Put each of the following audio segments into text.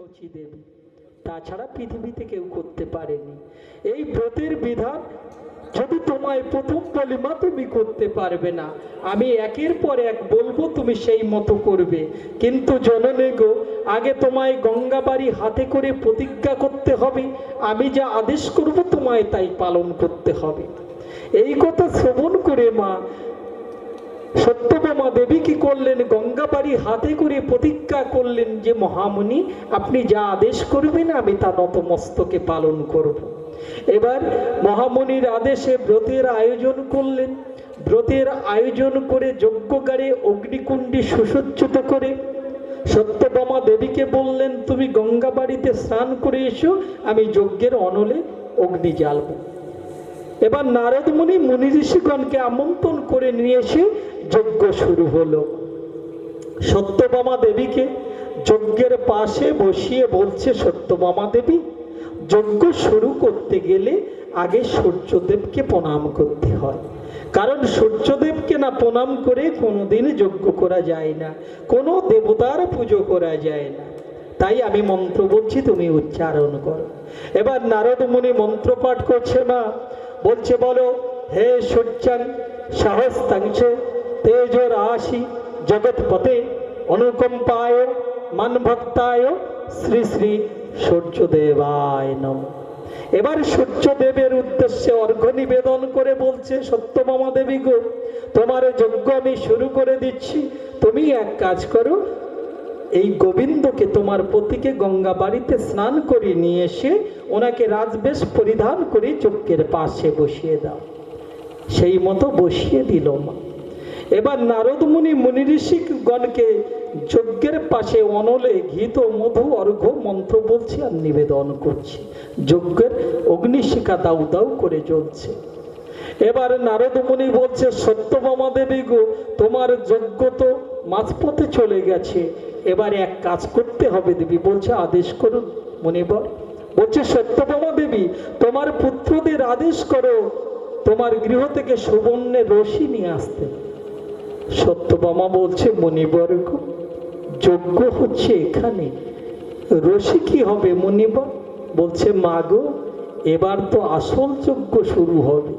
শচী দেবী, তাছাড়া পৃথিবীতে কেউ করতে পারেনি। এই ব্রতের বিধান যদি তোমায় প্রথম বলি মা তুমি করতে পারবে না, আমি একের পর এক বলবো তুমি সেই মতো করবে। কিন্তু জননী গো, আগে তোমায় গঙ্গাবাড়ি হাতে করে প্রতিজ্ঞা করতে হবে, আমি যা আদেশ করব তোমায় তাই পালন করতে হবে। এই কথা শ্রবণ করে মা সত্যভামা দেবী কি করলেন, গঙ্গাবাড়ি হাতে করে প্রতিজ্ঞা করলেন যে মহামুনি আপনি যা আদেশ করবেন আমি তা নতমস্তকে পালন করব। এবার মহামুনির আদেশে ব্রতের আয়োজন করলেন। ব্রতের আয়োজন করে যজ্ঞগারে অগ্নিকুণ্ডে সুসজ্জিত করে সত্যভামা দেবীকে বললেন তুমি গঙ্গাবাড়িতে স্নান করে এসো, আমি যজ্ঞের অনলে অগ্নি জ্বালব। এবার নারদ মুনি মুনি ঋষিগণকে আমন্ত্রণ করে নিয়ে এসে যজ্ঞ শুরু হলো। সত্যভামা দেবীকে যজ্ঞের পাশে বসিয়ে বলছে, সত্যভামা দেবী যজ্ঞ শুরু করতে গেলে আগে সূর্যদেবকে প্রণাম করতে হয়, কারণ সূর্যদেবকে না প্রণাম করে কোনোদিন যজ্ঞ করা যায় না, কোনো দেবতার পুজো করা যায় না। তাই আমি মন্ত্র বলছি, তুমি উচ্চারণ করো। এবার নারদ মুনি মন্ত্র পাঠ করছে মা, বলছে বলো হে সূর্যাং সহস্তাংশ তেজ রাশি জগৎপতে অনুকম্পায় মানভক্তায় শ্রী শ্রী সূর্যদেবায় নমঃ। এবার সূর্যদেবের উদ্দেশ্যে অর্ঘ্য নিবেদন করে বলছে, সত্যভামা দেবী গো, তোমার যজ্ঞ আমি শুরু করে দিচ্ছি, তুমি এক কাজ করো, এই গোবিন্দকে তোমার পতিকে গঙ্গা বাড়িতে স্নান করে নিয়ে এসে ওনাকে রাজবেশ পরিধান করে যজ্ঞের পাশে বসিয়ে দাও। সেই মতো বসিয়ে দিল মা। এবার নারদ মুনি মুনি ঋষিগণকে যজ্ঞের পাশে অনলে ঘৃত মধু অর্ঘ্য মন্ত্র বলছে আর নিবেদন করছে। যজ্ঞের অগ্নিশিখা দাউ দাউ করে জ্বলছে। এবার নারদ মুনি বলছে, সত্যভামা দেবী গো, তোমার যজ্ঞ তো মাঝপথে চলে গেছে, এবার এক কাজ করতে হবে দেবী। বলছে আদেশ করুন মুনিবর। বলছে সত্যভামা দেবী, তোমার পুত্রদের আদেশ করো তোমার গৃহ থেকে সুবর্ণের রশি নিয়ে আসতে। সত্যভামা বলছে, মুনিবর গো, যজ্ঞ হচ্ছে এখানে, রশি কি হবে মুনিবর? বলছে মা গো, এবার তো আসল যজ্ঞ শুরু হবে।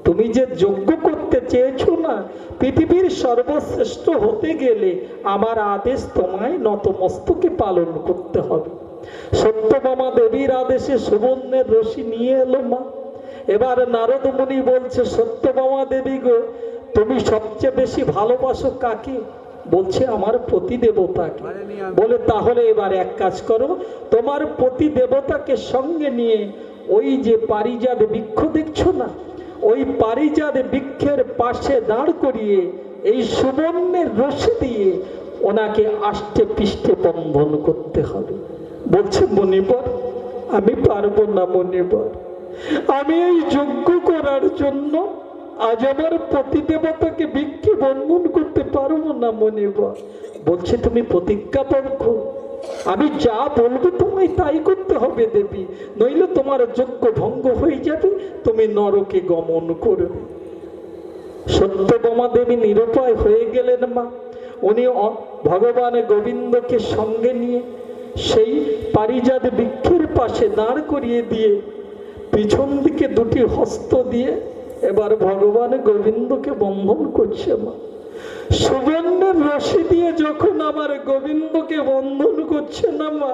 তুমি যে যজ্ঞ করতে চেয়েছো না, পৃথিবীর সর্বশ্রেষ্ঠ হতে গেলে আমার আদেশ তোমায় নতমস্তকে পালন করতে হবে। সত্যভামা দেবীর আদেশে সুবর্ণের রশি নিয়ে এলো মা। এবার নারদ মুনি বলছে, সত্যভামা দেবী গো, তুমি সবচেয়ে বেশি ভালোবাসো কাকে? বলছে আমার পতি দেবতাকে। বলে তাহলে এবার এক কাজ করো, তোমার পতি দেবতাকে সঙ্গে নিয়ে ওই যে পারিজাত বৃক্ষ দেখছো না, ওই পারিজাত বৃক্ষের পাশে দাঁড় করিয়ে এই সুবর্ণের রশি দিয়ে ওনাকে আষ্টে পৃষ্ঠে বন্ধন করতে হবে। বলছে মুনিবর, আমি পারবো না মুনিবর, আমি এই যজ্ঞ করার জন্য আজ আমার পতি দেবতাকে বৃক্ষে বন্ধন করতে পারবো না মুনিবর। বলছে তুমি প্রতিজ্ঞাবদ্ধ, আমি যা বলবো তোমায় তাই করতে হবে দেবী, নইলে তোমার যজ্ঞ ভঙ্গ হয়ে যাবে, তুমি নরকে গমন করবে। সত্যভামা দেবী নিরুপায় হয়ে গেলেন মা। উনি ভগবান গোবিন্দকে সঙ্গে নিয়ে সেই পারিজাত বৃক্ষের পাশে দাঁড় করিয়ে দিয়ে পিছন দিকে দুটি হস্ত দিয়ে এবার ভগবান গোবিন্দকে বন্ধন করছে মা। সুবর্ণের রশি দিয়ে যখন আমার গোবিন্দকে বন্ধন করছে না মা,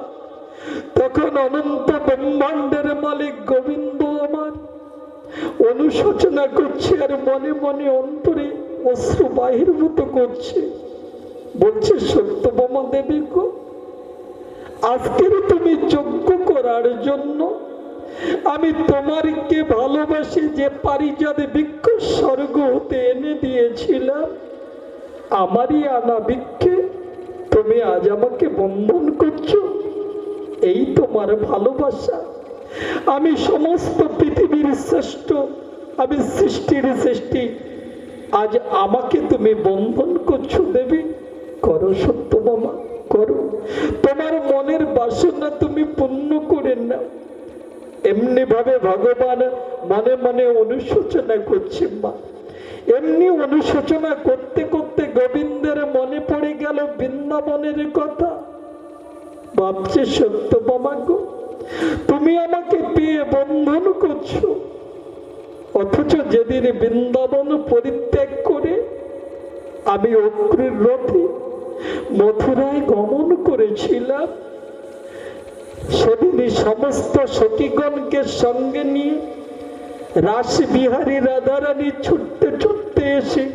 তখন অনন্ত ব্রহ্মাণ্ডের মালিক গোবিন্দ আমার অনুশোচনা করছে আর মনে মনে অন্তরে অশ্রু বাহির্ভূত করছে। বলছে সত্যভামা দেবী গো, আজকের তুমি যজ্ঞ করার জন্য আমি তোমারকে ভালোবাসি যে পারিজাত বৃক্ষ স্বর্গ হতে এনে দিয়েছিলাম, আমারই আনা বৃক্ষে তুমি আজ আমাকে বন্ধন করছো। এই তোমার ভালোবাসা? আমি সমস্ত পৃথিবীর শ্রেষ্ঠ, আমি সৃষ্টির সৃষ্টি, আজ আমাকে তুমি বন্ধন করছো দেবী? করো সত্যভামা, করো, তোমার মনের বাসনা তুমি পূর্ণ করে নাও। এমনি ভাবে ভগবান মনে মনে অনুশোচনা করছে মা। এমনি অনুশোচনা করতে করতে গোবিন্দের মনে পড়ে গেল বৃন্দাবনের কথা। ভাবছে সত্যভামা গো, তুমি আমাকে পেয়ে বন্ধন করছো, অথচ যেদিন বৃন্দাবন পরিত্যাগ করে আমি অগ্রির রথে মথুরায় গমন করেছিলাম, সেদিনই সমস্ত সখীগণকে সঙ্গে নিয়ে রাসবিহারী রাধারানী ছুটতে ছুটতে এসে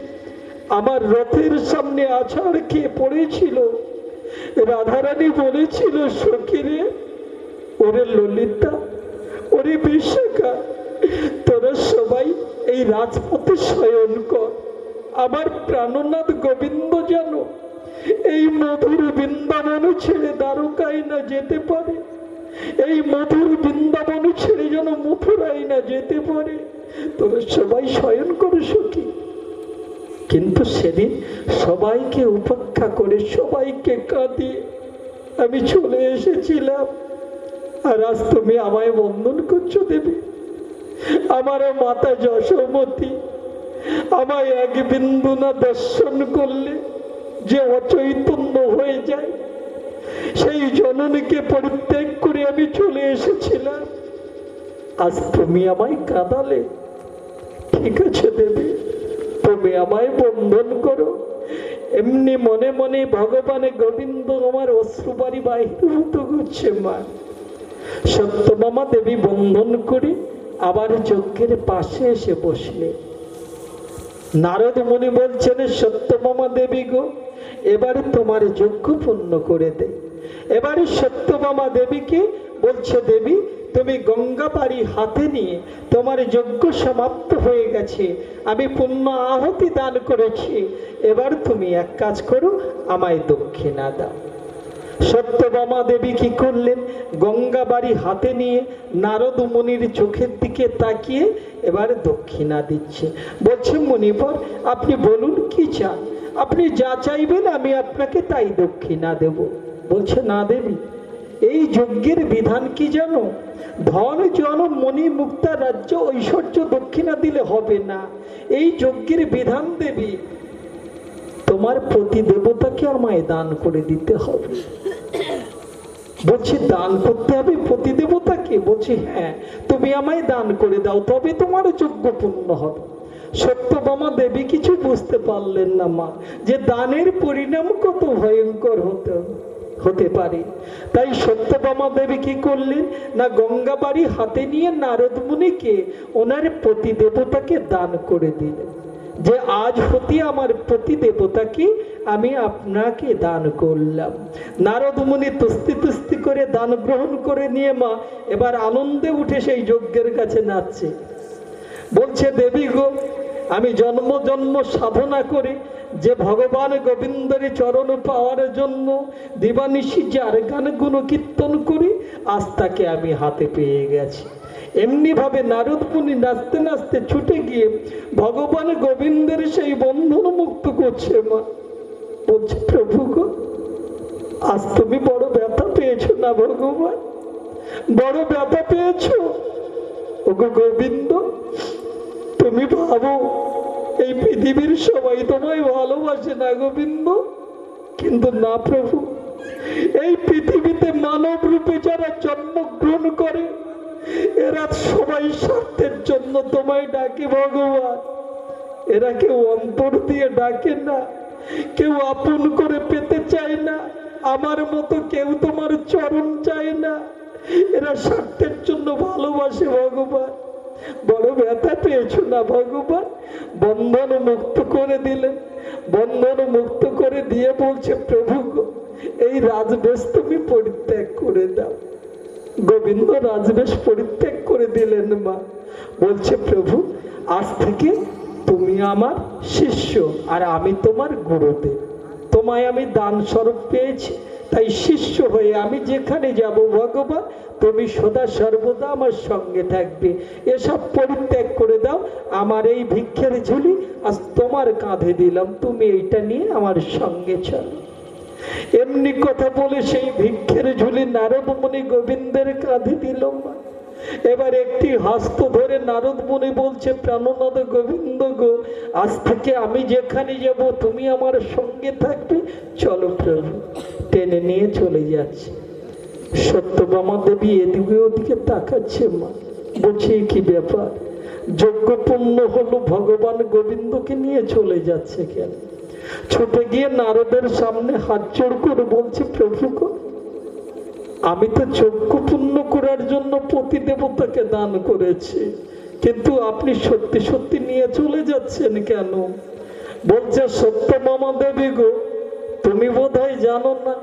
আমার রথের সামনে আছাড় খেয়ে পড়েছিল। রাধারানী বলেছিল, সখীরে, ওরে ললিতা, ওরে বিশাখা, তোরা সবাই এই রাজপথে শয়ন কর। আমার প্রাণনাথ গোবিন্দ যেন এই মধুর বৃন্দাবন ছেড়ে দ্বারকায় না যেতে পারে, এই মধুর বৃন্দাবন ছেড়ে যেন মথুরায় না যেতে পারে, তোরা সবাই শয়ন করে সখী। কিন্তু সেদিন সবাইকে উপেক্ষা করে, সবাইকে কাঁদিয়ে আমি চলে এসেছিলাম, আর আজ তুমি আমায় বন্ধন করছো দেবী। আমার মাতা যশোমতী আমায় এক বিন্দু না দর্শন করলে যে অচৈতন্য হয়ে যায়, সেই জননীকে পরিত্যাগ করে আমি চলে এসেছিলাম, আজ তুমি আমায় কাঁদালে। ঠিক আছে দেবী, তুমি আমায় বন্ধন করো। এমনি মনে মনে ভগবানে গোবিন্দ আমার অশ্রুবাড়ি বাহির হতে করছে। মা সত্যভামা দেবী বন্ধন করে আবার যজ্ঞের পাশে এসে বসলে। নারদ মুনি বলছেন, সত্যভামা দেবী গো, এবারে তোমার যজ্ঞ পূর্ণ করে দে। এবারে সত্যভামা দেবীকে বলছে, দেবী তুমি গঙ্গা পাড়ি হাতে নিয়ে, তোমার যজ্ঞ সমাপ্ত হয়ে গেছে, আমি পুণ্য আহুতি দান করেছি, এবার তুমি এক কাজ করো, আমায় দক্ষিণা দাও। সত্যভামা দেবী কি করলেন, গঙ্গা বাড়ি হাতে নিয়ে নারদ মুনির চোখের দিকে তাকিয়ে এবার দক্ষিণা দিচ্ছে। বলছে, মুনিবর আপনি বলুন কি চান, আপনি যা চাইবেন আমি আপনাকে তাই দক্ষিণা দেব। বলছে, না দেবী, এই যজ্ঞের বিধান কি জানো, ধন জন মণি মুক্তা রাজ্য ঐশ্বর্য দক্ষিণা দিলে হবে না। এই যজ্ঞের বিধান দেবী, তোমার প্রতি দেবতাকে আমায় দান করে দিতে হবে। বলছি, দান করতে হবে প্রতি দেবতাকে? বলছি, হ্যাঁ, তুমি আমায় দান করে দাও, তবে তোমার যজ্ঞ পূর্ণ হবে। সত্যভামা দেবী কিছু বুঝতে পারলেন না মা, যে দানের পরিণাম কত ভয়ঙ্কর হতে পারে। তাই সত্যভামা দেবী কি করলেন না, গঙ্গা বাড়ি হাতে নিয়ে নারদ মুনিকে ওনার প্রতি দেবতাকে দান করে দিলেন, যে আজ হতে আমার প্রতি দেবতাকে আমি আপনাকে দান করলাম। নারদ মুনি তুস্তি তুস্তি করে দান গ্রহণ করে নিয়ে মা এবার আনন্দে উঠে সেই যজ্ঞের কাছে নাচছে। বলছে, দেবী গো, আমি জন্ম জন্ম সাধনা করে যে ভগবান গোবিন্দের চরণ পাওয়ার জন্য দিবানিশি যার গান গুণ কীর্তন করি, আজ তাকে আমি হাতে পেয়ে গেছি। এমনি ভাবে নারদ মুনি নাচতে নাচতে ছুটে গিয়ে ভগবান গোবিন্দের সেই বন্ধন মুক্ত করছে। মা বলছে, প্রভু গো, আজ তুমি বড় ব্যথা পেয়েছো না ভগবান, বড় ব্যথা পেয়েছো। ওগো গোবিন্দ, তুমি ভাবো এই পৃথিবীর সবাই তোমায় ভালোবাসে না গোবিন্দ, কিন্তু না প্রভু, এই পৃথিবীতে মানব রূপে যারা জন্মগ্রহণ করে এরা সবাই স্বার্থের জন্য তোমায় ডাকে ভগবান। এরা কেউ অন্তর দিয়ে ডাকে না, কেউ আপন করে পেতে চায় না, আমার মতো কেউ তোমার চরণ চায় না, এরা স্বার্থের জন্য ভালোবাসে ভগবান। বড় ব্যথা পেয়েছো না ভগবান, বন্ধন মুক্ত করে দিলেন। বন্ধন মুক্ত করে দিয়ে বলছে, প্রভু গো, এই রাজবেশ তুমি পরিত্যাগ করে দাও। গোবিন্দ রাজবেশ পরিত্যাগ করে দিলেন। মা বলছে, প্রভু আজ থেকে তুমি আমার শিষ্য আর আমি তোমার গুরুদেব, তোমায় আমি দান স্বরূপ পেয়েছি, তাই শিষ্য হয়ে আমি যেখানে যাব ভগবান তুমি সদা সর্বদা আমার সঙ্গে থাকবে। এসব পরিত্যাগ করে দাও, আমার এই ভিক্ষের ঝুলি আজ তোমার কাঁধে দিলাম, তুমি এইটা নিয়ে আমার সঙ্গে চলো। এমনি কথা বলে সেই ভিক্ষের ঝুলি নারদ মুনি গোবিন্দের কাঁধে দিল। এবার একটি হস্ত ধরে নারদ মুনি বলছে, প্রাণনাথ গোবিন্দ গো, আজ থেকে আমি যেখানে যাব তুমি আমার সঙ্গে থাকবে, চলো প্রভু। টেনে নিয়ে চলে যাচ্ছে। সত্যভামা দেবী এদিকে ওদিকে তাকাচ্ছে মা, বলছে কি ব্যাপার, যজ্ঞপূর্ণ হলো, ভগবান গোবিন্দকে নিয়ে চলে যাচ্ছে কেন? ছুটে গিয়ে নারদের সামনে হাত জোড় করে বলছে, প্রভু গো, আমি তো যজ্ঞ পূর্ণ করার জন্য পতি দেবতাকে দান করেছি, কিন্তু আপনি সত্যি সত্যি নিয়ে চলে যাচ্ছেন কেন? বলছে, সত্যভামা দেবী গো, তুমি বোধহয় জানো না,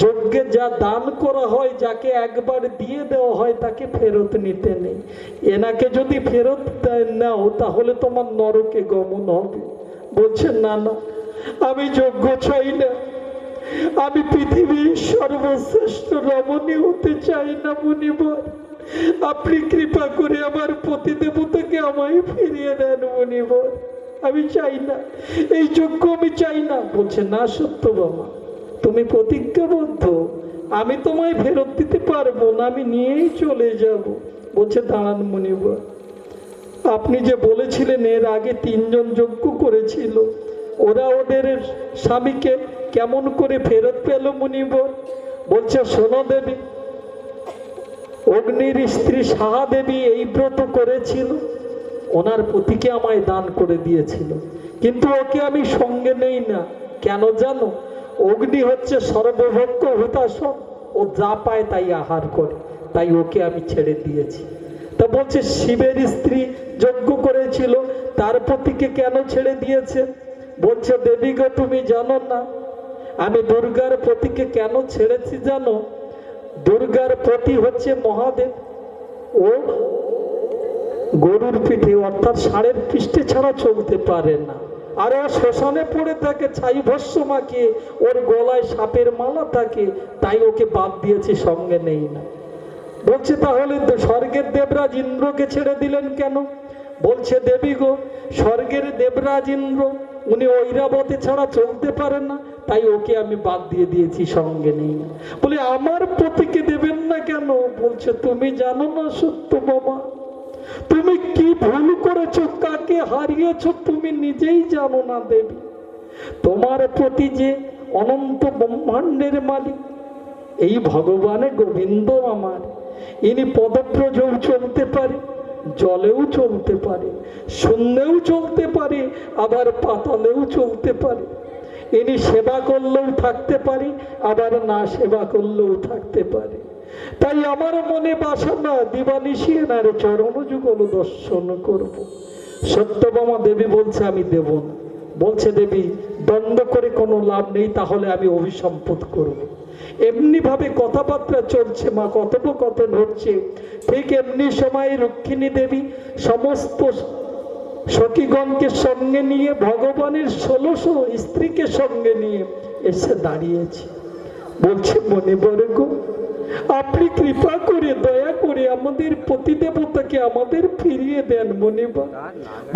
যজ্ঞে যা দান করা হয়, যাকে একবার দিয়ে দেওয়া হয় তাকে ফেরত নিতে নেই। এনাকে যদি ফেরত নাও তাহলে তোমার নরকে গমন হবে। বলছে, না না, আমি যজ্ঞ চাই না, আমি পৃথিবীর সর্বশ্রেষ্ঠ রমণী হতে চাই না মুনিবর, আপনি কৃপা করে আমার পতি দেবতাকে আমায় ফিরিয়ে দেন মুনিবর, আমি চাই না, এই যজ্ঞ আমি চাই না। বলছে, না সত্যভামা, তুমি প্রতিজ্ঞাবদ্ধ, আমি তোমায় ফেরত দিতে পারবো না, আমি নিয়েই চলে যাব। বলছে, দাঁড়ান মুনিবর, আপনি যে বলেছিলেন এর আগে 3 জন যজ্ঞ করেছিল, ওরা ওদের স্বামীকে কেমন করে ফেরত পেল মুনিবর? বলছে, শোনো দেবী, অগ্নির স্ত্রী সাহা দেবী এই ব্রত করেছিল, ওনার পতিকে আমায় দান করে দিয়েছিল, কিন্তু ওকে আমি সঙ্গে নেই না। কেন জানো? অগ্নি হচ্ছে সর্বভক্ষ হুতাশন, ও যা পায় তাই আহার করে, তাই ওকে আমি ছেড়ে দিয়েছি। তা বলছে, শিবের স্ত্রী যজ্ঞ করেছিল, তার পতিকে কেন ছেড়ে দিয়েছে? বলছে, দেবী গো, তুমি জানো না, আমি দুর্গার পতিকে কেন ছেড়েছি জানো? দুর্গার পতি হচ্ছে মহাদেব, ও গরুর পিঠে অর্থাৎ ষাঁড়ের পৃষ্ঠে ছাড়া চলতে পারে না, আর ও শ্মশানে পড়ে থাকে, ছাই ভস্য মাকে, ওর গলায় সাপের মালা থাকে, তাই ওকে বাদ দিয়েছি, সঙ্গে নেই না। বলছে, তাহলে স্বর্গের দেবরাজ ইন্দ্রকে ছেড়ে দিলেন কেন? বলছে, দেবী গো, স্বর্গের দেবরাজ ইন্দ্র উনি ঐরাবতী ছাড়া চলতে পারেন না, তাই ওকে আমি বাদ দিয়ে দিয়েছি, সঙ্গে নেই না। বলে, আমার পতিকে দেবেন না কেন? বলছে, তুমি জানো না সত্যভামা, তুমি কি ভুল করেছো, কাকে হারিয়েছো তুমি নিজেই জানো না দেবী। তোমার প্রতি যে অনন্ত ব্রহ্মাণ্ডের মালিক, এই ভগবান গোবিন্দ আমার, ইনি পদব্রজেও চলতে পারে, জলেও চলতে পারে, শূন্যেও চলতে পারে, আবার পাতালেও চলতে পারে। ইনি সেবা করলেও থাকতে পারে, আবার না সেবা করলেও থাকতে পারে। তাই আমার মনে বাসনা, দিবানিশি এনার চরণ যুগল দর্শন করব। সত্যভামা দেবী বলছে, আমি দেব না। বলছে, দেবী, দ্বন্দ্ব করে কোনো লাভ নেই, তাহলে আমি অভিসম্পদ করব। এমনি ভাবে কথাবার্তা চলছে মা, কথোপকথন হচ্ছে। ঠিক এমনি সময় রুক্মিণী দেবী সমস্ত সখীগণকে সঙ্গে নিয়ে, ভগবানের 1600 স্ত্রীকে সঙ্গে নিয়ে এসে দাঁড়িয়েছে। বলছে, মুনিবর্গ, আপনি কৃপা করে দয়া করে আমাদের পতিদেবতাকে আমাদের ফিরিয়ে দেন মুনিবর।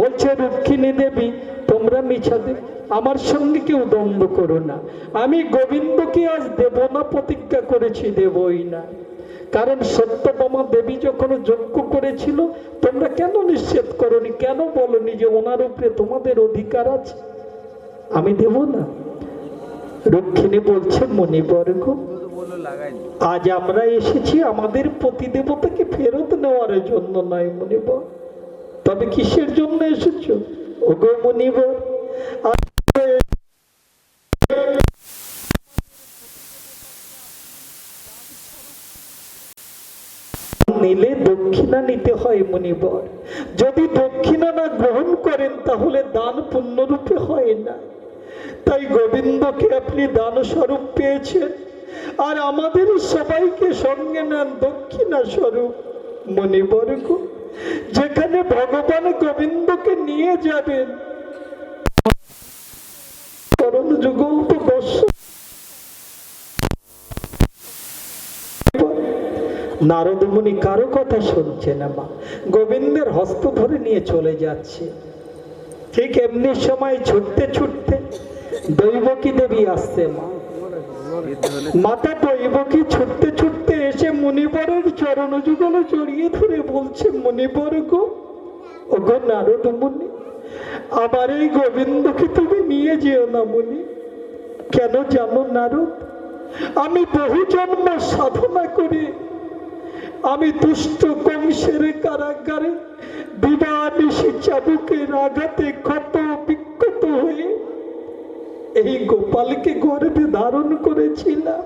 বলছে, রুক্মিণী দেবী, তোমরা মিছাতে আমার সঙ্গে কেউ দ্বন্দ্ব করো না, আমি গোবিন্দকে আজ দেব না, প্রতিজ্ঞা করেছি, দেবই না। কারণ সত্যভামা দেবী যখন যজ্ঞ করেছিল, তোমরা কেন নিষেধ করনি? কেন বলনি যে ওনার উপরে তোমাদের অধিকার আছে? আমি দেব না। রুক্মিণী বলছে, মুনিবর্গ, আজ আমরা এসেছি আমাদের পতি দেবতাকে ফেরত নেওয়ার জন্য নয় মুনিবর, তবে কিসের জন্য এসেছ? ওগো মুনিবর, নিলে দক্ষিণা নিতে হয় মুনিবর, যদি দক্ষিণা না গ্রহণ করেন তাহলে দান পূর্ণরূপে হয় না। তাই গোবিন্দকে আপনি দান স্বরূপ পেয়েছেন, আর আমাদের সবাইকে সঙ্গে নেন দক্ষিণা স্বরূপ। মুনিবর্গ, যেখানে ভগবান গোবিন্দকে নিয়ে যাবেন, চরণ যুগল তো দর্শন। নারদ মুনি কারো কথা শুনছে না মা, গোবিন্দের হস্ত ধরে নিয়ে চলে যাচ্ছে। ঠিক এমনি সময় ছুটতে ছুটতে দৈবকী দেবী আসছে মা। মাতা দৈবকী ছুটতে ছুটতে এসে মুনিবরের চরণ যুগল জড়িয়ে ধরে বলছে, মুনিবর্গ, ওগো নারদ মুনি, আমার এই গোবিন্দকে তুমি নিয়ে যেও না মুনি। কেন জানো নারদ? আমি বহু জন্ম সাধনা করে আমি দুষ্ট কংসের কারাগারে দিবানিশি চাবুকের আঘাতে ক্ষত বিক্ষত হয়ে এই গোপালকে গর্ভে ধারণ করেছিলাম।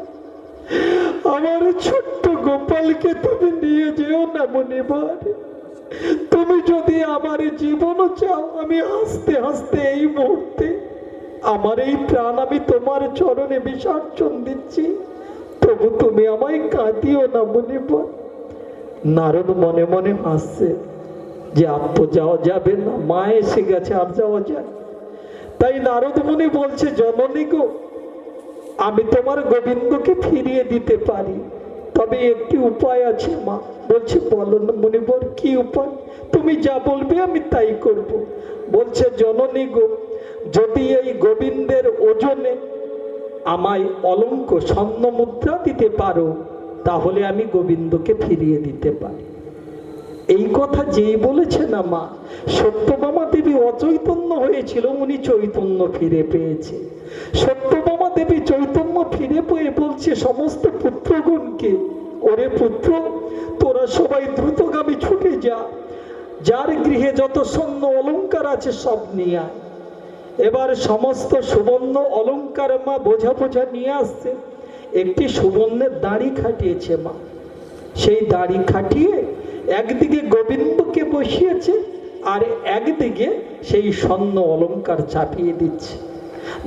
আমার ছোট্ট গোপালকে তুমি নিয়ে যেও না মুনিবর। তুমি যদি আমার জীবন চাও, আমি হাসতে হাসতে এই মুহূর্তে আমার এই প্রাণ আমি তোমার চরণে বিসর্জন দিচ্ছি, তবু তুমি আমায় কাঁদিও না মুনিবর। নারদ মনে মনে হাসছে যে আর তো যাওয়া যাবে না, মা এসে গেছে, আর যাওয়া যায়। তাই নারদ মুনি বলছে, জননী গো, আমি তোমার গোবিন্দকে ফিরিয়ে দিতে পারি, তবে একটি উপায় আছে মা। বলছে, বলো না মুনিবর, কি উপায়? তুমি যা বলবে আমি তাই করব। বলছে, জননী গো, যদি এই গোবিন্দের ওজনে আমায় অলঙ্ক স্বর্ণ মুদ্রা দিতে পারো, তাহলে আমি গোবিন্দকে ফিরিয়ে দিতে পারি। এই কথা যেই বলেছে না মা, সত্যভামা দেবী অচৈতন্য হয়েছিল, উনি চৈতন্য ফিরে পেয়েছে। সত্যভামা দেবী চৈতন্য ফিরে পেয়ে বলছে সমস্ত পুত্রগণকে, ওরে পুত্র, তোরা সবাই দ্রুতগামী ছুটে যা, যার গৃহে যত স্বর্ণ অলঙ্কার আছে সব নিয়ে আয়। এবার সমস্ত সুবর্ণ অলঙ্কার মা বোঝা বোঝা নিয়ে আসছে। একটি সুবর্ণের দাড়ি খাটিয়েছে মা, সেই দাড়ি খাটিয়ে একদিকে গোবিন্দকে বসিয়েছে আর একদিকে সেই স্বর্ণ অলঙ্কার চাপিয়ে দিচ্ছে।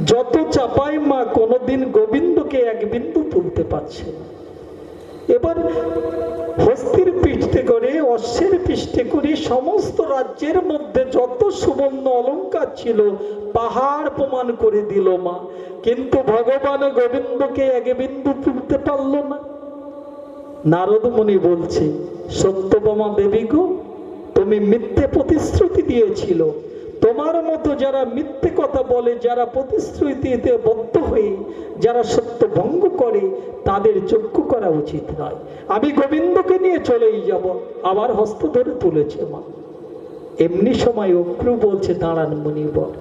যত চাপায় মা কোনোদিন গোবিন্দকে এক বিন্দু তুলতে পারছে না। এবার হস্তির পিঠে করে, অশ্বের পিঠে করে সমস্ত রাজ্যের মধ্যে যত সুবর্ণ অলঙ্কার ছিল পাহাড় প্রমাণ করে দিল মা, কিন্তু ভগবান গোবিন্দকে এক বিন্দু তুলতে পারল না। নারদ মুনি বলছে, সত্যভামা দেবী গো, তুমি মিথ্যে প্রতিশ্রুতি দিয়েছিল। তোমার মতো যারা মিথ্যে কথা বলে, যারা প্রতিশ্রুতিতে বদ্ধ হয়ে যারা সত্য ভঙ্গ করে, তাদের যোগ্য করা উচিত নয়। আমি গোবিন্দকে নিয়ে চলেই যাব। আবার হস্ত ধরে তুলেছে মা। এমনি সময় অক্রু বলছে, দাঁড়ান মুনিবর,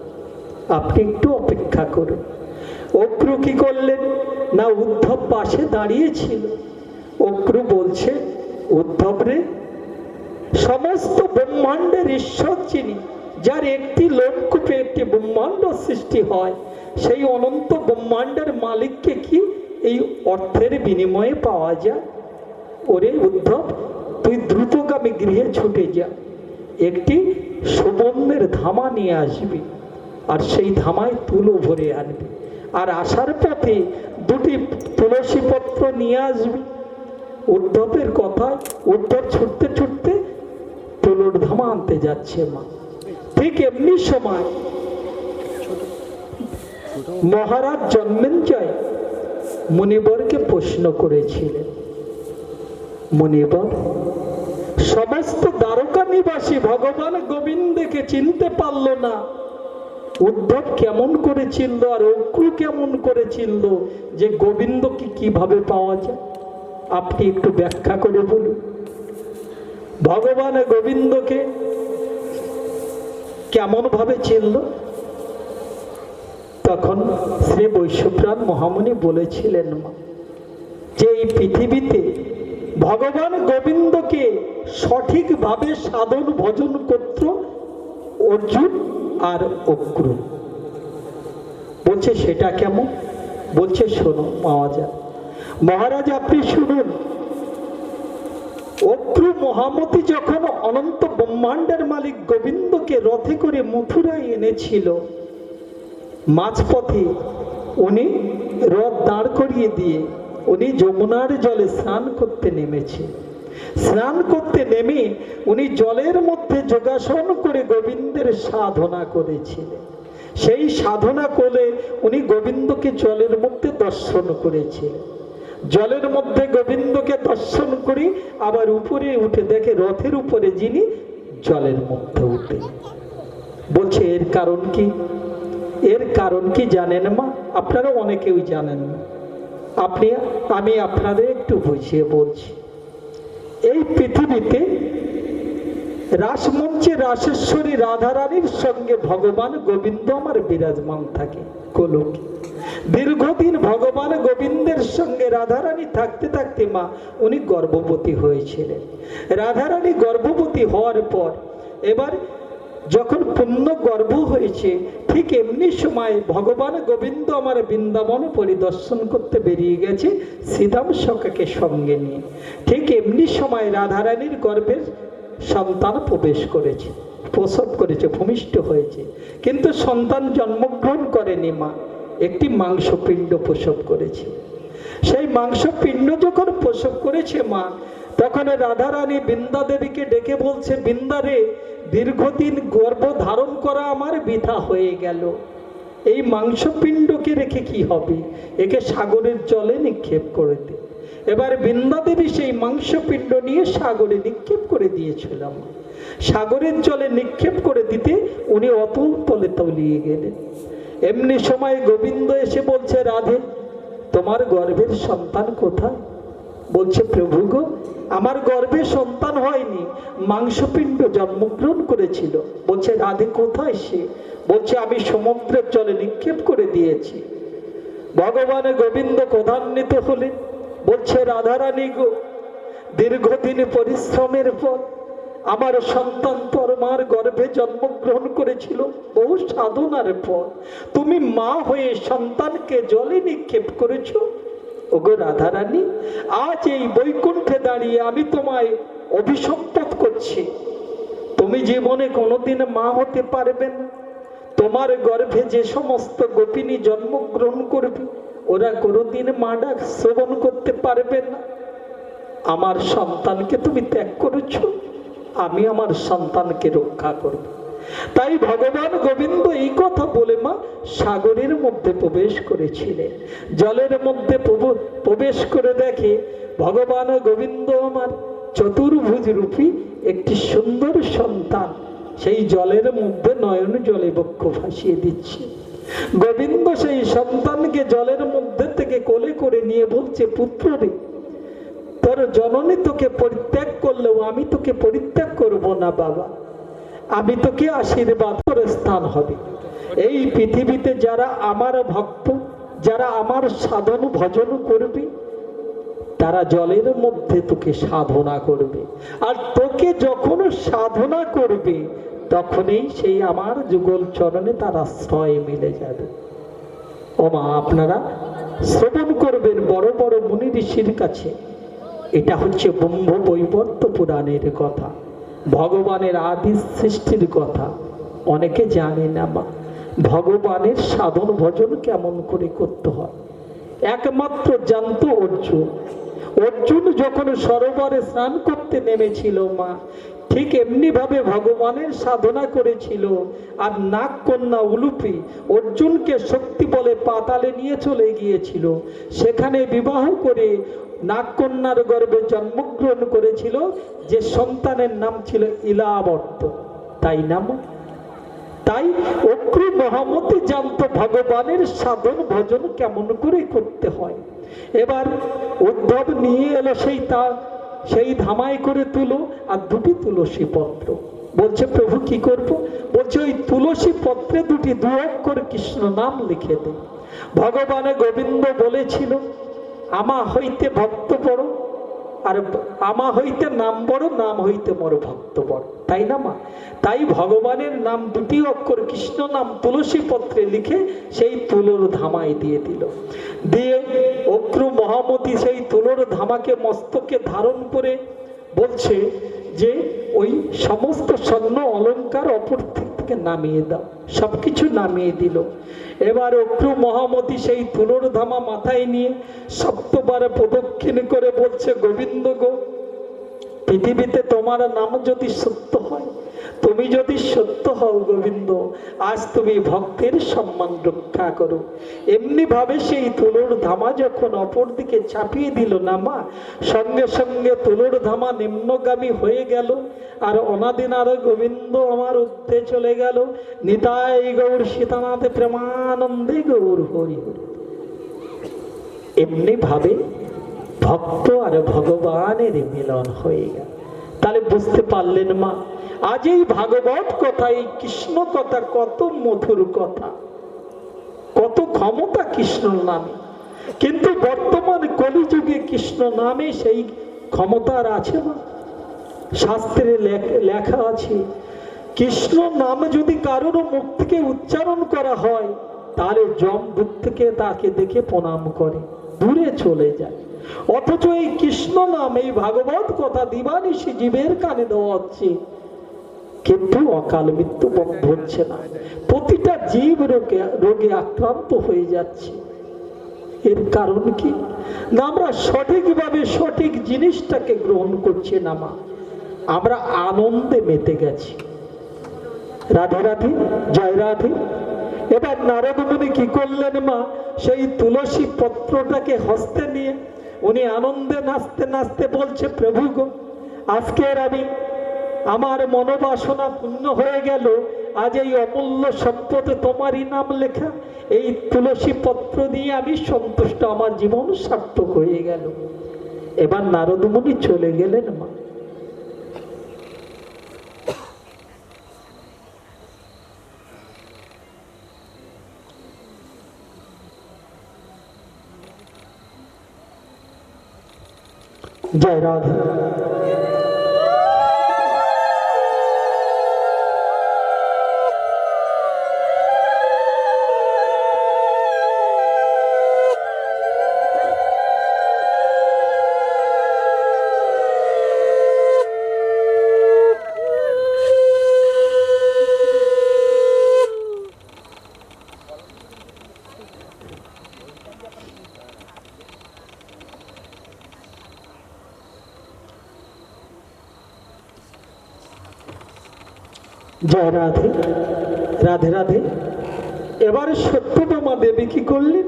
আপনি একটু অপেক্ষা করুন। অক্রু কি করলেন না, উদ্ধব পাশে দাঁড়িয়েছিল। অক্রু বলছে, উদ্ধব রে, সমস্ত ব্রহ্মাণ্ডের ঈশ্বর যিনি, যার একটি লোককূপে একটি ব্রহ্মাণ্ড সৃষ্টি হয়, সেই অনন্ত ব্রহ্মাণ্ডের মালিককে কি এই অর্থের বিনিময়ে পাওয়া যায়? ওরে উদ্ধব, তুই দ্রুতগামী গৃহে ছুটে যা, একটি সুবর্ণের ধামা নিয়ে আসবি, আর সেই ধামায় তুলো ভরে আনবি, আর আসার পথে দুটি তুলসী পত্র নিয়ে আসবি। উদ্ধবের কথায় উদ্ধব ছুটতে ছুটতে তুলোর ধামা আনতে যাচ্ছে মা। ঠিক এমনি সময় মহারাজ জন্মেঞ্জয় মুনিবরকে প্রশ্ন করেছিলেন, মুনিবর, সমস্ত দ্বারকা নিবাসী ভগবান গোবিন্দকে চিনতে পারল না, উদ্ধব কেমন করেছিল আর অক্রু কেমন করেছিল, যে গোবিন্দকে কিভাবে পাওয়া যায়? আপনি একটু ব্যাখ্যা করে বলুন। ভগবান গোবিন্দকে কেমন ভাবে চিনল? তখন শ্রী বৈশ্বপ্রাণ মহামুনি বলেছিলেন যে এই পৃথিবীতে ভগবান গোবিন্দকে সঠিকভাবে সাধন ভজন করত অর্জুন আর অক্রু। বলছে সেটা কেমন? বলছে শোনো মহারাজ, আপনি শুনুন। অক্রু মহামতি যখন অনন্ত ব্রহ্মাণ্ডের মালিক গোবিন্দকে রথে করে মথুরায় এনেছিল, মাঝপথে উনি রথ দাঁড় করিয়ে দিয়ে উনি যমুনার জলে স্নান করতে নেমেছে। স্নান করতে নেমে উনি জলের মধ্যে যোগাসন করে গোবিন্দের সাধনা করেছিলেন। সেই সাধনা করে উনি গোবিন্দকে জলের মধ্যে দর্শন করেছিলেন। জলের মধ্যে গোবিন্দকে দর্শন করি আবার উপরে উঠে দেখে রথের উপরে যিনি, জলের মধ্যে উঠে। বলছে এর কারণ কি? এর কারণ কি জানেন মা? আপনারা অনেকেই জানেন না, আমি আপনাদের একটু বুঝিয়ে বলছি। এই পৃথিবীতে রাসমঞ্চে রাসেশ্বরী রাধারানীর সঙ্গে ভগবান গোবিন্দ আমার বিরাজমান থাকে গোলকে। দীর্ঘদিন ভগবান গোবিন্দের সঙ্গে রাধারানী থাকতে থাকতে মা উনি গর্ভবতী হয়েছিলেন। রাধারানী গর্ভবতী হওয়ার পর এবার যখন পূর্ণ গর্ভ হয়েছে, ঠিক এমনি সময় ভগবান গোবিন্দ আমার বৃন্দাবন পরিদর্শন করতে বেরিয়ে গেছে শ্রীদাম সখাকে সঙ্গে নিয়ে। ঠিক এমনি সময় রাধারানীর গর্ভের সন্তান প্রবেশ করেছে, প্রসব করেছে, ভূমিষ্ঠ হয়েছে, কিন্তু সন্তান জন্মগ্রহণ করেনি মা, একটি মাংসপিণ্ড প্রসব করেছে। সেই মাংসপিণ্ড যখন প্রসব করেছে মা, তখন রাধারানী বৃন্দা দেবীকে ডেকে বলছে, বৃন্দা রে, দীর্ঘদিন গর্ভ ধারণ করা আমার বৃথা হয়ে গেল, এই মাংসপিণ্ডকে রেখে কি হবে, একে সাগরের জলে নিক্ষেপ করে দে। এবার বৃন্দা দেবী সেই মাংসপিণ্ড নিয়ে সাগরে নিক্ষেপ করে দিয়েছিলাম। সাগরের জলে নিক্ষেপ করে দিতে উনি অতল তলে তলিয়ে গেলেন। এমনি সময় গোবিন্দ এসে বলছে, রাধে, তোমার গর্ভের সন্তান কোথায়? বলছে, প্রভু গো, আমার গর্ভে সন্তান হয়নি, মাংসপিণ্ড জন্মগ্রহণ করেছিল। বলছে, রাধে কোথায় সে? বলছে, আমি সমুদ্রের জলে নিক্ষেপ করে দিয়েছি। ভগবান গোবিন্দ ক্রোধান্বিত হলেন, বলছে, রাধারানী গো, দীর্ঘদিন পরিশ্রমের পর আমার সন্তান তোমার গর্ভে জন্মগ্রহণ করেছিল, বহু সাধনার পর তুমি মা হয়ে সন্তানকে জলে নিক্ষেপ করেছ। ওগো রাধারানী, আজ এই বৈকুণ্ঠে দাঁড়িয়ে আমি তোমায় অভিসম্পাত করছি, তুমি জীবনে কোনোদিন মা হতে পারবে না। তোমার গর্ভে যে সমস্ত গোপিনী জন্মগ্রহণ করবে, ওরা কোনোদিন মা ডাক শ্রবণ করতে পারবে না। আমার সন্তানকে তুমি ত্যাগ করেছ, আমি আমার সন্তানকে রক্ষা করব। তাই ভগবান গোবিন্দ এই কথা বলে মা সাগরের মধ্যে প্রবেশ করেছিলেন। জলের মধ্যে প্রবেশ করে দেখে ভগবান গোবিন্দ আমার চতুর্ভুজ রূপী একটি সুন্দর সন্তান সেই জলের মধ্যে নয়ন জলে বক্ষ ভাসিয়ে দিচ্ছে। গোবিন্দ সেই সন্তানকে জলের মধ্যে থেকে কোলে করে নিয়ে বলছে, পুত্র রে, তোর জননী তোকে পরিত্যাগ করলেও আমি তোকে পরিত্যাগ করব না বাবা, আমি তোকে আশীর্বাদ করে স্থান হবে। এই পৃথিবীতে যারা আমার ভক্ত, যারা আমার সাধন ভজন করবে, তারা জলের মধ্যে তোকে সাধনা করবে, আর তোকে যখন সাধনা করবে তখনই সেই আমার যুগল চরণে তার আশ্রয় মিলে যাবে। ও মা, আপনারা শ্রবণ করবেন বড় বড় মুনি ঋষির কাছে। এটা হচ্ছে ব্রহ্ম বৈবর্ত পুরাণের কথা, ভগবানের আদি সৃষ্টির কথা। অনেকে জানে না মা, ভগবানের সাধন ভজন কেমন করে করতে হয় একমাত্র জানত অর্জুন। অর্জুন যখন সরোবরে স্নান করতে নেমেছিল মা, ঠিক এমনি ভাবে ভগবানের সাধনা করেছিল। আর নাগ কন্যা উলুপি অর্জুনকে শক্তি বলে পাতালে নিয়ে চলে গিয়েছিল, সেখানে বিবাহ করে নাগকন্যার গর্ভে জন্মগ্রহণ করেছিল, যে সন্তানের নাম ছিল ইলাবর্ত, তাই নাম। তাই অক্রু মহামতি জানত ভগবানের সাধন ভজন কেমন করে করতে হয়। এবার উদ্ধব নিয়ে এলো সেই ধামায় করে তুলো আর দুটি তুলসী পত্র। বলছে, প্রভু কি করব? বলছে, ওই তুলসী পত্রে দুটি দু অক্ষর কৃষ্ণ নাম লিখে দে। ভগবান গোবিন্দ বলেছিল, আমা হইতে ভক্ত বড়, আর আমা হইতে নাম বড়, নাম হইতে মোর ভক্ত বড়, তাই না মা? তাই ভগবানের নাম দুটি অক্ষর কৃষ্ণ নাম তুলসী পত্রে লিখে সেই তুলোর ধামায় দিয়ে দিল। দিয়ে অক্রু মহামতি সেই তুলোর ধামাকে মস্তকে ধারণ করে বলছে যে ওই সমস্ত স্বর্ণ অলঙ্কার অপর থেকে নামিয়ে দাও। সবকিছু নামিয়ে দিল। এবার অক্রু মহামতি সেই তুলোর ধামা মাথায় নিয়ে সপ্তবার প্রদক্ষিণ করে বলছে, গোবিন্দ গো, পৃথিবীতে তোমার নাম যদি সত্য হয়, তুমি যদি সত্য হও গোবিন্দ, আজ তুমি ভক্তের সম্মান রক্ষা করো। এমনি ভাবে সেই তুলোর ধামা যখন অপর দিকে চাপিয়ে দিল না মা, সঙ্গে সঙ্গে তুলোর ধামা নিম্নগামী হয়ে গেল, আর অনাদিনার গোবিন্দ আমার ঊর্ধ্বে চলে গেল। নিতাই গৌর সীতানাথে প্রেমানন্দে গৌর হরি হরি। এমনি ভাবে ভক্ত আর ভগবানের মিলন হয়ে গেল। তাহলে বুঝতে পারলেন মা, আজ এই ভাগবত কথা, এই কৃষ্ণ কথা কত মধুর কথা, কত ক্ষমতা কৃষ্ণ নামে, কিন্তু বর্তমান কলিযুগে কৃষ্ণ নামে সেই ক্ষমতার আছে না। শাস্ত্রে লেখা আছে, কৃষ্ণ নাম যদি কারোর মুখ থেকে উচ্চারণ করা হয়, তাহলে যমদূত থেকে তাকে দেখে প্রণাম করে দূরে চলে যায়। অথচ এই কৃষ্ণ নাম, এই ভাগবত কথা দিবানিশি জীবের কানে দেওয়া হচ্ছে, কিন্তু অকাল মৃত্যু বন্ধ হচ্ছে না। প্রতিটা জীব রোগে আক্রান্ত হয়ে যাচ্ছে। এর কারণ কি না, আমরা সঠিকভাবে সঠিক জিনিসটাকে গ্রহণ করছি না মা। আমরা আনন্দে মেতে গেছি। রাধে রাধে, জয় রাধে। এবার নারদ মুনি কি করলেন মা, সেই তুলসী পত্রটাকে হস্তে নিয়ে উনি আনন্দে নাচতে নাচতে বলছে, প্রভু গো, আজকের আমার মনোবাসনা পূর্ণ হয়ে গেল। আজ এই অমূল্য সম্পদে তোমারই নাম লেখা, এই তুলসী পত্র দিয়ে আমি সন্তুষ্ট, আমার জীবন সার্থক হয়ে গেল। এবার নারদ মুনি চলে গেলেন মা। জয় রাধে। জয় রাধে, রাধে রাধে। এবারে সত্যভামা দেবী কি করলেন,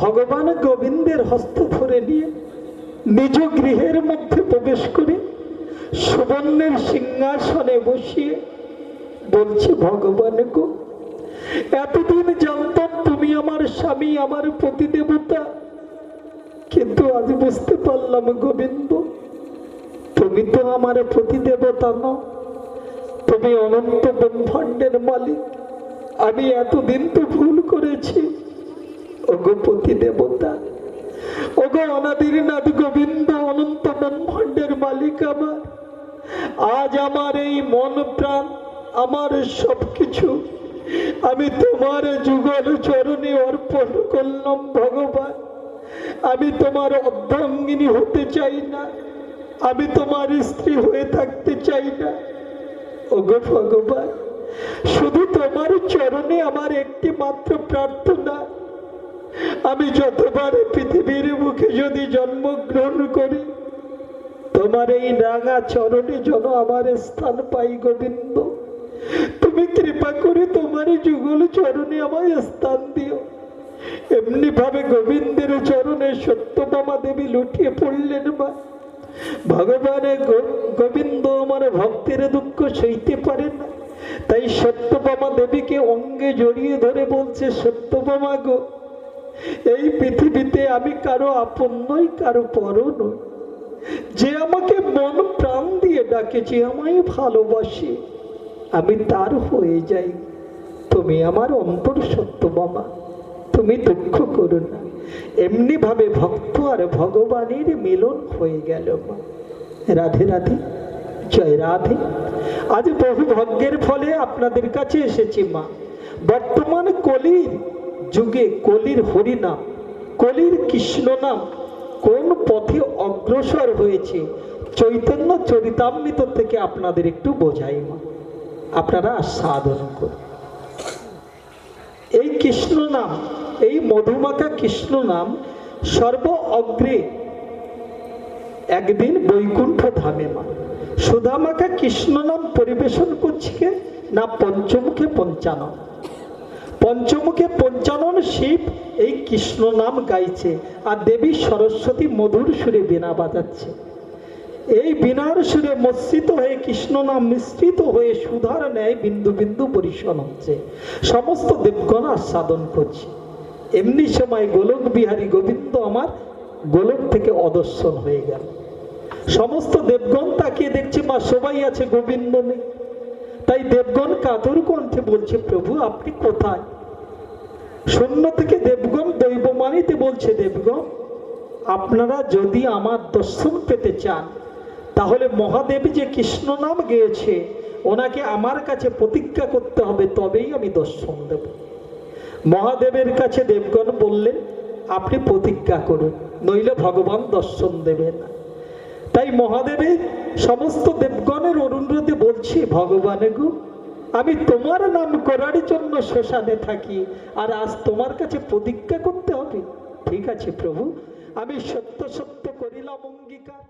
ভগবান গোবিন্দের হস্ত ধরে নিয়ে নিজ গৃহের মধ্যে প্রবেশ করে সুবর্ণের সিংহাসনে বসিয়ে বলছে, ভগবান গো, এতদিন জানতাম তুমি আমার স্বামী, আমার প্রতিদেবতা, কিন্তু আজ বুঝতে পারলাম গোবিন্দ, তুমি তো আমার প্রতিদেবতা নও, তুমি অনন্ত ব্রহ্মাণ্ডের মালিক। আমি এতদিন তো ভুল করেছি। ওগো প্রতিদেবতা, ওগো অনাদির নাথ গোবিন্দ, অনন্ত ব্রহ্মাণ্ডের মালিক আমার, আজ আমার এই মন প্রাণ, আমার সবকিছু আমি তোমার যুগল চরণে অর্পণ করলাম। ভগবান, আমি তোমার অর্ধাঙ্গিনী হতে চাই না, আমি তোমার স্ত্রী হয়ে থাকতে চাই না। ওগো ভগবান, শুধু তোমার চরণে আমার একটি মাত্র প্রার্থনা, আমি যতবার পৃথিবীর মুখে যদি জন্মগ্রহণ করি, তোমার এই রাঙা চরণে যেন আমার স্থান পাই। গোবিন্দ, তুমি কৃপা করে তোমার যুগল চরণে আমায় স্থান দিও। এমনি ভাবে গোবিন্দের চরণে সত্যভামা দেবী লুটিয়ে পড়লেন মা। ভগবানের গোবিন্দ আমার ভক্তের দুঃখ সইতে পারে না, তাই সত্যভামা দেবীকে অঙ্গে জড়িয়ে ধরে বলছে, সত্যভামা গো, এই পৃথিবীতে আমি কারো আপন নই, কারো পর নই। যে আমাকে মন প্রাণ দিয়ে ডাকেছে, আমায় ভালোবাসে, আমি তার হয়ে যাই। তুমি আমার অন্তর সত্যভামা, তুমি দুঃখ করো না। এমনি ভাবে ভক্ত আর ভগবানের মিলন হয়ে গেল মা। রাধে রাধে, জয় রাধে। আজ বহু ভাগ্যের ফলে আপনাদের কাছে এসেছি মা। বর্তমান কলির যুগে কলির হরিনাম, কলির কৃষ্ণ নাম কোন পথে অগ্রসর হয়েছে, চৈতন্য চরিতামৃত থেকে আপনাদের একটু বোঝাই মা, আপনারা সাধন করুন। এই কৃষ্ণ নাম, এই মধুমাখা কৃষ্ণ নাম সর্ব অগ্রে একদিন বৈকুণ্ঠ ধামে মা সুধামাখা কৃষ্ণ নাম পরিবেশন করছে কে না, পঞ্চমুখে পঞ্চানন। পঞ্চমুখে পঞ্চানন শিব এই কৃষ্ণ নাম গাইছে, আর দেবী সরস্বতী মধুর সুরে বীণা বাজাচ্ছে। এই বীণার সুরে মস্মিত হয়ে কৃষ্ণ নাম মিশ্রিত হয়ে সুধার ন্যায় বিন্দু বিন্দু বরিশন হচ্ছে, সমস্ত দেবগণ আস্বাদন করছে। এমনি সময় গোলক বিহারী গোবিন্দ আমার গোলক থেকে অদর্শন হয়ে গেল। সমস্ত দেবগণ তাকিয়ে দেখছে মা, সবাই আছে, গোবিন্দ নেই। তাই দেবগণ কাতর কণ্ঠে বলছে, প্রভু আপনি কোথায়? শূন্য থেকে দেবগণ দৈব মানিতে বলছে, দেবগণ আপনারা যদি আমার দর্শন পেতে চান তাহলে মহাদেব যে কৃষ্ণ নাম গেয়েছে ওনাকে আমার কাছে প্রতিজ্ঞা করতে হবে, তবেই আমি দর্শন দেব। মহাদেবের কাছে দেবগণ বললেন, আপনি প্রতিজ্ঞা করুন, নইলে ভগবান দর্শন দেবে না। তাই মহাদেবের সমস্ত দেবগণের অনুরোধে বলছি, ভগবানে গো, আমি তোমার নাম করার জন্য শ্মশানে থাকি, আর আজ তোমার কাছে প্রতিজ্ঞা করতে হবে। ঠিক আছে প্রভু, আমি সত্য সত্য করিলাম অঙ্গীকার।